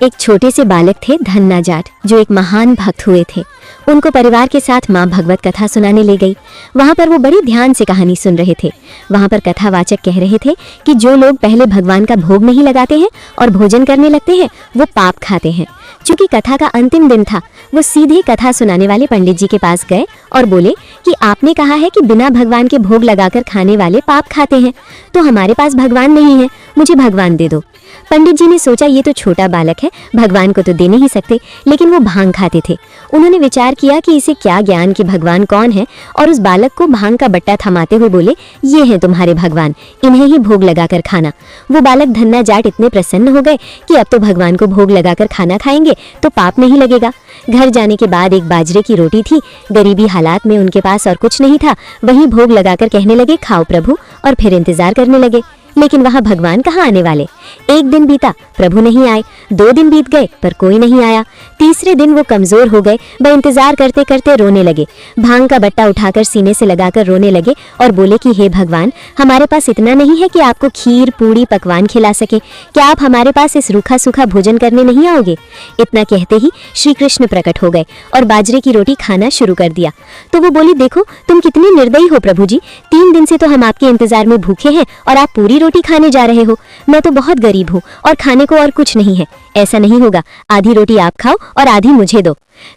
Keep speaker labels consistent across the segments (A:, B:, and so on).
A: एक छोटे से बालक थे धन्ना जाट, जो एक महान भक्त हुए थे। उनको परिवार के साथ माँ भगवत कथा सुनाने ले गई। वहाँ पर वो बड़ी ध्यान से कहानी सुन रहे थे। वहाँ पर कथावाचक कह रहे थे कि जो लोग पहले भगवान का भोग नहीं लगाते हैं और भोजन करने लगते हैं वो पाप खाते हैं। चूंकि कथा का अंतिम दिन था, वो सीधे कथा सुनाने वाले पंडित जी के पास गए और बोले कि आपने कहा है कि बिना भगवान के भोग लगाकर खाने वाले पाप खाते हैं, तो हमारे पास भगवान नहीं है, मुझे भगवान दे दो। पंडित जी ने सोचा ये तो छोटा बालक है, भगवान को तो दे नहीं सकते, लेकिन वो भांग खाते थे। उन्होंने विचार किया कि इसे क्या ज्ञान कि भगवान कौन है, और उस बालक को भांग का बट्टा थमाते हुए बोले, ये हैं तुम्हारे भगवान, इन्हें ही भोग लगाकर खाना। वो बालक धन्ना जाट इतने प्रसन्न हो गए कि अब तो भगवान को भोग लगाकर खाना खाएंगे तो पाप नहीं लगेगा। घर जाने के बाद एक बाजरे की रोटी थी। गरीबी हालात में उनके पास और कुछ नहीं था, वहीं भोग लगाकर कहने लगे, खाओ प्रभु, और फिर इंतजार करने लगे। लेकिन वहाँ भगवान कहाँ आने वाले। एक दिन बीता, प्रभु नहीं आए। 2 दिन बीत गए पर कोई नहीं आया। तीसरे दिन वो कमजोर हो गए, वह इंतजार करते करते रोने लगे। भांग का बट्टा उठाकर सीने से लगाकर रोने लगे और बोले कि हे भगवान, हमारे पास इतना नहीं है कि आपको खीर पूड़ी पकवान खिला सके, क्या आप हमारे पास इस रूखा सूखा भोजन करने नहीं आओगे। इतना कहते ही श्री कृष्ण प्रकट हो गए और बाजरे की रोटी खाना शुरू कर दिया। तो वो बोली, देखो तुम कितने निर्दयी हो प्रभु जी, 3 दिन से तो हम आपके इंतजार में भूखे हैं और आप पूरी रोटी खाने जा रहे हो। मैं तो बहुत गरीब हूँ और खाने को और कुछ नहीं है। ऐसा नहीं होगा, आधी रोटी आप खाओ और आधी मुझे दो।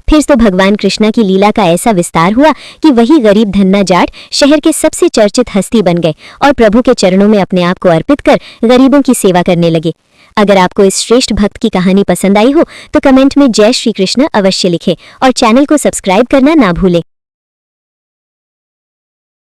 A: फिर तो भगवान कृष्णा की लीला का ऐसा विस्तार हुआ कि वही गरीब धन्ना जाट शहर के सबसे चर्चित हस्ती बन गए और प्रभु के चरणों में अपने आप को अर्पित कर गरीबों की सेवा करने लगे। अगर आपको इस श्रेष्ठ भक्त की कहानी पसंद आई हो तो कमेंट में जय श्री कृष्ण अवश्य लिखें और चैनल को सब्सक्राइब करना ना भूलें।